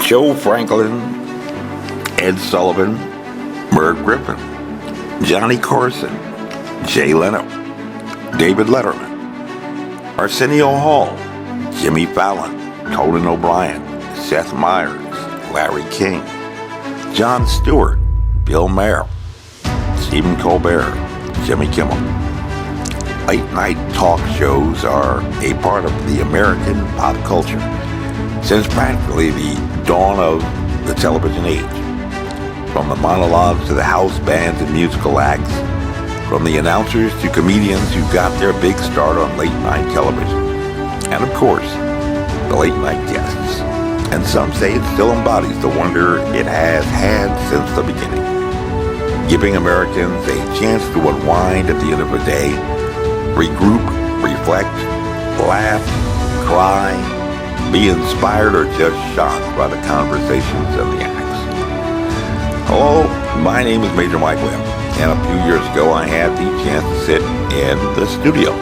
Joe Franklin, Ed Sullivan, Merv Griffin, Johnny Carson, Jay Leno, David Letterman, Arsenio Hall, Jimmy Fallon, Conan O'Brien, Seth Meyers, Larry King, Jon Stewart, Bill Maher, Stephen Colbert, Jimmy Kimmel. Late night talk shows are a part of the American pop culture since practically the dawn of the television age. From the monologues to the house bands and musical acts, from the announcers to comedians who got their big start on late night television, and of course, the late night guests. And some say it still embodies the wonder it has had since the beginning, giving Americans a chance to unwind at the end of the day, regroup, reflect, laugh, cry, be inspired, or just shocked by the conversations and the acts. Hello, my name is Major Mike Webb, and a few years ago I had the chance to sit in the studio,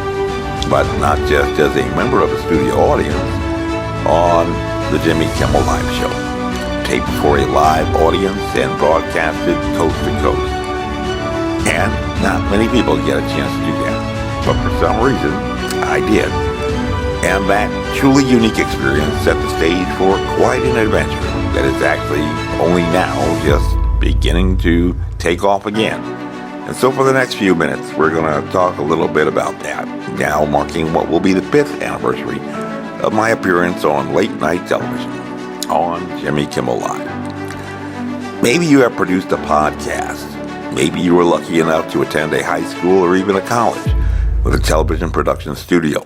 but not just as a member of the studio audience, on the Jimmy Kimmel Live Show, taped for a live audience and broadcasted coast to coast. And not many people get a chance to do that, but for some reason, I did. And that truly unique experience set the stage for quite an adventure that is actually only now just beginning to take off again. And so for the next few minutes, we're going to talk a little bit about that, now marking what will be the 5th anniversary of my appearance on late night television on Jimmy Kimmel Live. Maybe you have produced a podcast. Maybe you were lucky enough to attend a high school or even a college with a television production studio,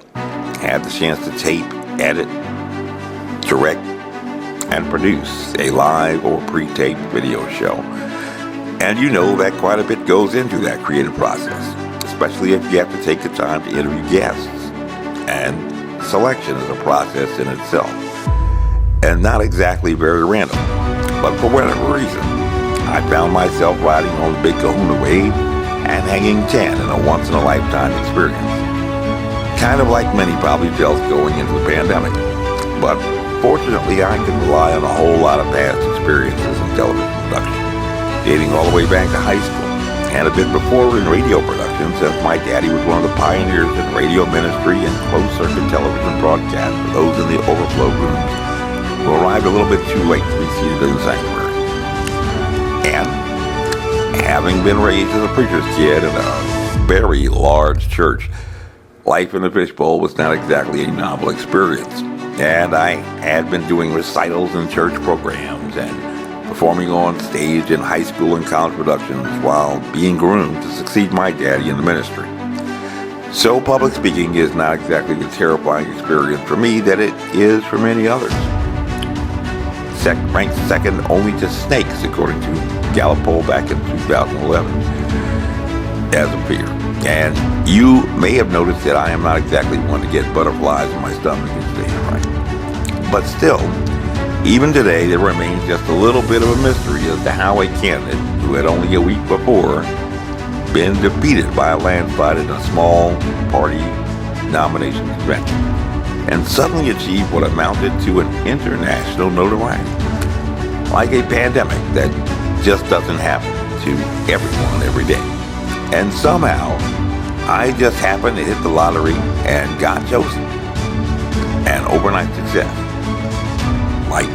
had the chance to tape, edit, direct, and produce a live or pre-taped video show. And you know that quite a bit goes into that creative process, especially if you have to take the time to interview guests. And selection is a process in itself, and not exactly very random. But for whatever reason, I found myself riding on the big kahuna wave and hanging 10 in a once-in-a-lifetime experience. Kind of like many probably felt going into the pandemic. But fortunately, I can rely on a whole lot of past experiences in television production, dating all the way back to high school, and a bit before in radio production, since my daddy was one of the pioneers in radio ministry and closed-circuit television broadcast for those in the overflow rooms who arrived a little bit too late to be seated in the sanctuary. And having been raised as a preacher's kid in a very large church, life in the fishbowl was not exactly a novel experience. And I had been doing recitals in church programs and performing on stage in high school and college productions while being groomed to succeed my daddy in the ministry. So public speaking is not exactly the terrifying experience for me that it is for many others. Ranked second only to snakes, according to Gallup poll back in 2011, as a fear. And you may have noticed that I am not exactly one to get butterflies in my stomach and stage fright. But still, even today, there remains just a little bit of a mystery as to how a candidate who had only a week before been defeated by a landslide in a small party nomination convention and suddenly achieved what amounted to an international notoriety. Like a pandemic that just doesn't happen to everyone every day. And somehow, I just happened to hit the lottery and got chosen. An overnight success. Like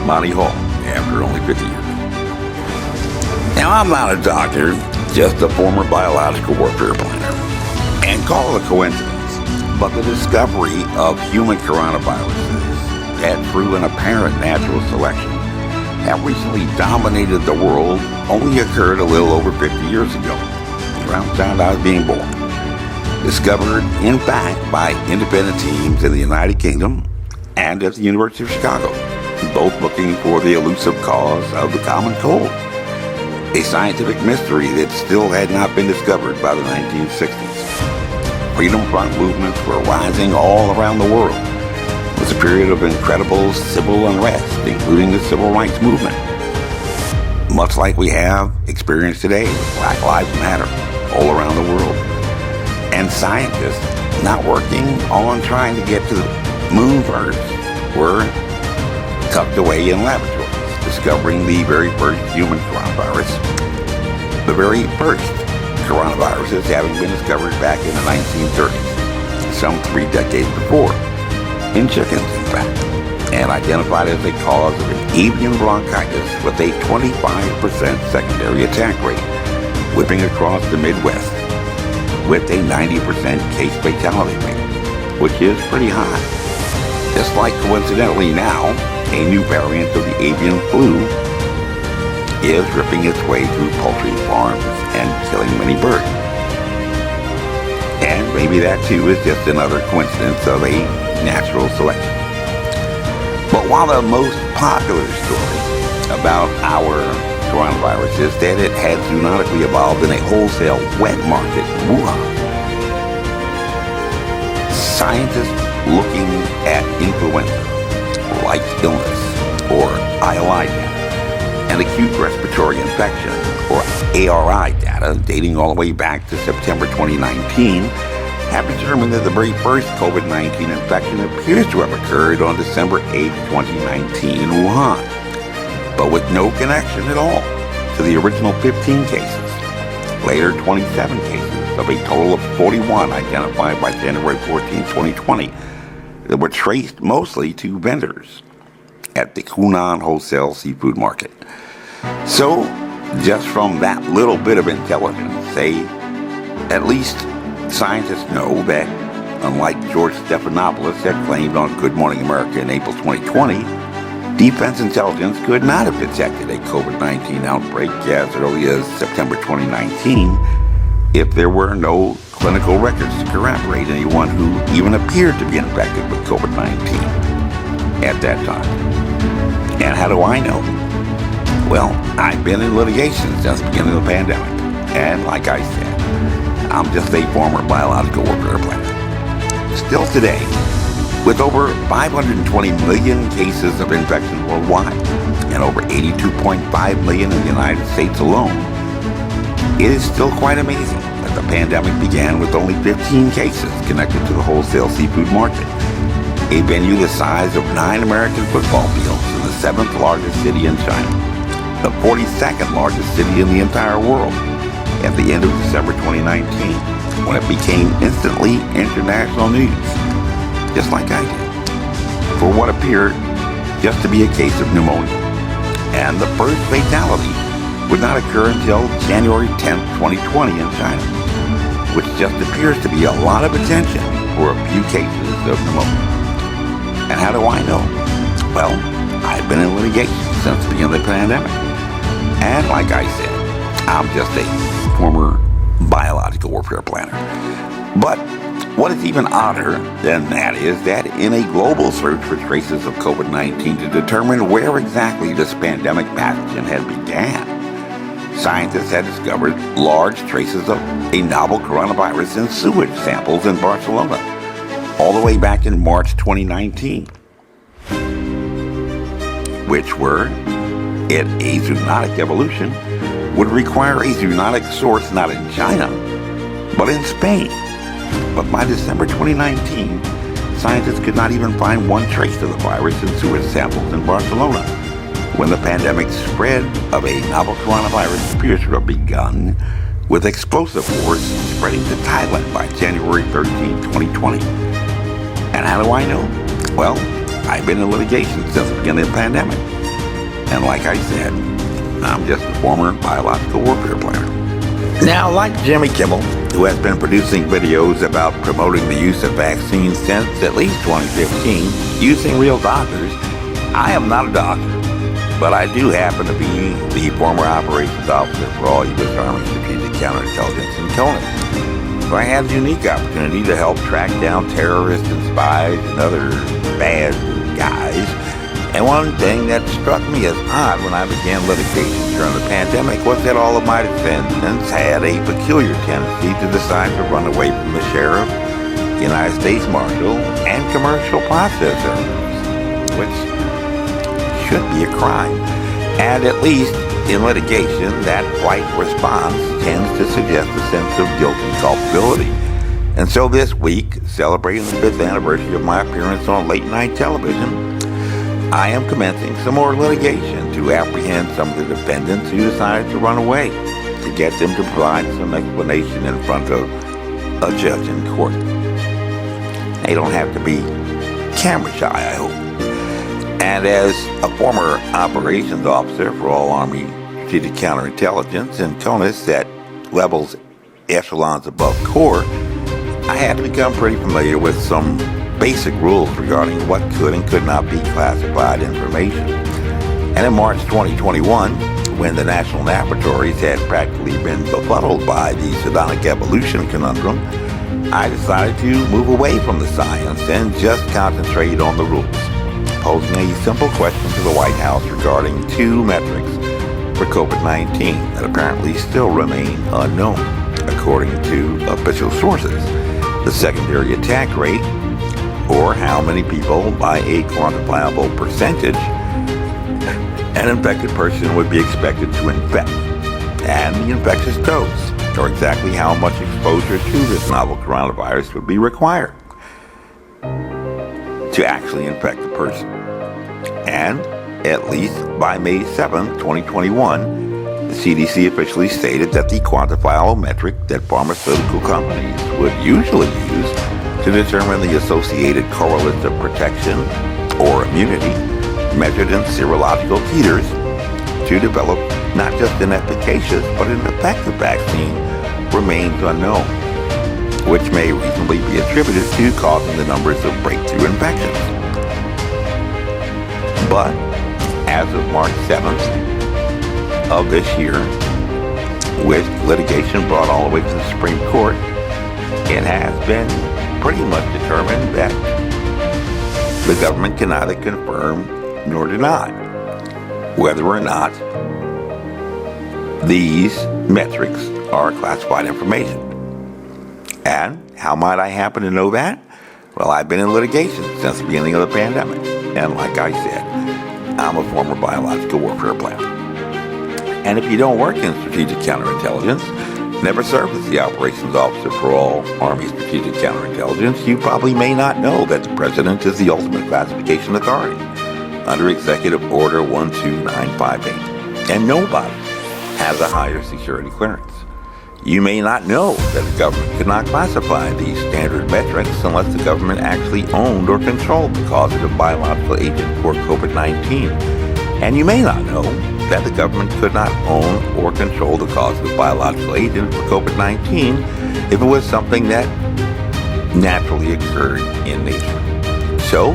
Monty Hall after only 50 years. Now, I'm not a doctor, just a former biological warfare planner. And call it a coincidence, but the discovery of human coronaviruses that through an apparent natural selection have recently dominated the world only occurred a little over 50 years ago, around the time I was being born. Discovered, in fact, by independent teams in the United Kingdom and at the University of Chicago, both looking for the elusive cause of the common cold, a scientific mystery that still had not been discovered by the 1960s. Freedom front movements were rising all around the world. It was a period of incredible civil unrest, including the civil rights movement. Much like we have experienced today with Black Lives Matter all around the world. And scientists not working on trying to get to the moon first were tucked away in laboratories, discovering the very first human coronavirus. The very first coronaviruses having been discovered back in the 1930s, some 3 decades before, in chickens in fact, and identified as a cause of an avian bronchitis with a 25% secondary attack rate, whipping across the Midwest with a 90% case fatality rate, which is pretty high. Just like coincidentally now, a new variant of the avian flu is ripping its way through poultry farms and killing many birds. And maybe that too is just another coincidence of a natural selection. But while the most popular story about our coronavirus is that it had zoonotically evolved in a wholesale wet market in Wuhan, scientists looking at influenza-like illness, or ILI data, and acute respiratory infection, or ARI data, dating all the way back to September 2019, have determined that the very first COVID-19 infection appears to have occurred on December 8, 2019 in Wuhan, but with no connection at all to the original 15 cases. Later, 27 cases of a total of 41 identified by January 14, 2020 that were traced mostly to vendors at the Hunan wholesale seafood market. So, just from that little bit of intelligence, at least scientists know that, unlike George Stephanopoulos had claimed on Good Morning America in April 2020, Defense Intelligence could not have detected a COVID-19 outbreak as early as September 2019 if there were no clinical records to corroborate anyone who even appeared to be infected with COVID-19 at that time. And how do I know? Well, I've been in litigation since the beginning of the pandemic, and like I said, I'm just a former biological warfare planner. Still today, with over 520 million cases of infection worldwide and over 82.5 million in the United States alone, it is still quite amazing that the pandemic began with only 15 cases connected to the wholesale seafood market, a venue the size of 9 American football fields in the 7th largest city in China, the 42nd largest city in the entire world, at the end of December 2019, when it became instantly international news, just like I did, for what appeared just to be a case of pneumonia. And the first fatality would not occur until January 10, 2020 in China, which just appears to be a lot of attention for a few cases of pneumonia. And how do I know? Well, I've been in litigation since the beginning of the pandemic. And like I said, I'm just a former biological warfare planner. But what is even odder than that is that in a global search for traces of COVID-19 to determine where exactly this pandemic pathogen had began, scientists had discovered large traces of a novel coronavirus in sewage samples in Barcelona, all the way back in March 2019, which were, in a zoonotic evolution, would require a zoonotic source not in China, but in Spain. But by December 2019, scientists could not even find one trace of the virus in sewage samples in Barcelona, when the pandemic spread of a novel coronavirus appears to have begun, with explosive force spreading to Thailand by January 13, 2020. And how do I know? Well, I've been in litigation since the beginning of the pandemic. And like I said, I'm just a former biological warfare planner. Now, like Jimmy Kimmel, who has been producing videos about promoting the use of vaccines since at least 2015, using real doctors, I am not a doctor, but I do happen to be the former operations officer for all U.S. Army Strategic Counterintelligence in Conan. So I had the unique opportunity to help track down terrorists and spies and other bad guys. And one thing that struck me as odd when I began litigation during the pandemic was that all of my defendants had a peculiar tendency to decide to run away from the sheriff, United States Marshal, and commercial processors, which should be a crime. And at least in litigation, that flight response tends to suggest a sense of guilt and culpability. And so this week, celebrating the 5th anniversary of my appearance on late night television, I am commencing some more litigation to apprehend some of the defendants who decided to run away, to get them to provide some explanation in front of a judge in court. They don't have to be camera shy, I hope. And as a former operations officer for all Army Strategic Counterintelligence and CONUS at levels echelons above Corps, I had to become pretty familiar with some basic rules regarding what could and could not be classified information. And in March 2021, when the national laboratories had practically been befuddled by the hedonic evolution conundrum, I decided to move away from the science and just concentrate on the rules, posing a simple question to the White House regarding two metrics for COVID-19 that apparently still remain unknown, according to official sources: the secondary attack rate, or how many people by a quantifiable percentage an infected person would be expected to infect, and the infectious dose, or exactly how much exposure to this novel coronavirus would be required to actually infect the person. And at least by May 7, 2021, the CDC officially stated that the quantifiable metric that pharmaceutical companies would usually use to determine the associated correlates of protection or immunity, measured in serological titers, to develop not just an efficacious but an effective vaccine, remains unknown, which may reasonably be attributed to causing the numbers of breakthrough infections. But as of March 7th of this year, with litigation brought all the way to the Supreme Court, it has been pretty much determined that the government can neither confirm nor deny whether or not these metrics are classified information. And how might I happen to know that? Well, I've been in litigation since the beginning of the pandemic. And like I said, I'm a former biological warfare pilot. And if you don't work in strategic counterintelligence, never served as the operations officer for all Army Strategic Counterintelligence, you probably may not know that the President is the ultimate classification authority under Executive Order 12958. And nobody has a higher security clearance. You may not know that the government could not classify these standard metrics unless the government actually owned or controlled the causative biological agent for COVID-19. And you may not know that the government could not own or control the causative biological agent for COVID-19 if it was something that naturally occurred in nature. So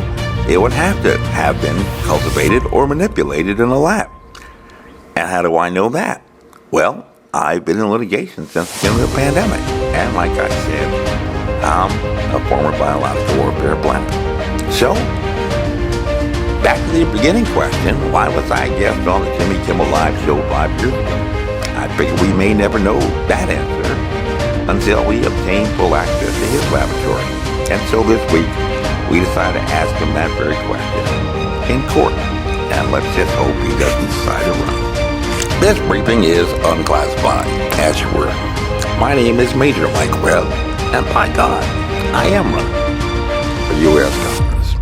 it would have to have been cultivated or manipulated in a lab. And how do I know that? Well, I've been in litigation since the beginning of the pandemic. And like I said, I'm a former biological warfare pilot. So, back to the beginning question, why was I a guest on the Jimmy Kimmel Live show 5 years ago? I figure we may never know that answer until we obtain full access to his laboratory. And so this week, we decided to ask him that very question in court. And let's just hope he doesn't decide to run. This briefing is unclassified, as you were. My name is Major Mike Webb, and by God, I am running for U.S. Congress.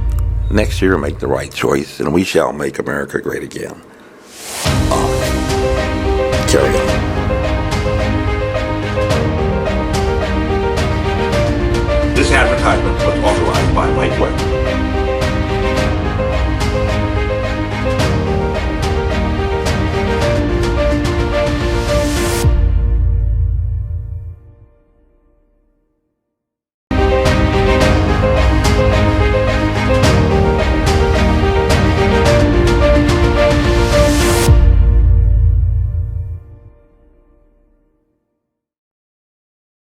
Next year, make the right choice, and we shall make America great again. Carry on. This advertisement was authorized by Mike Webb.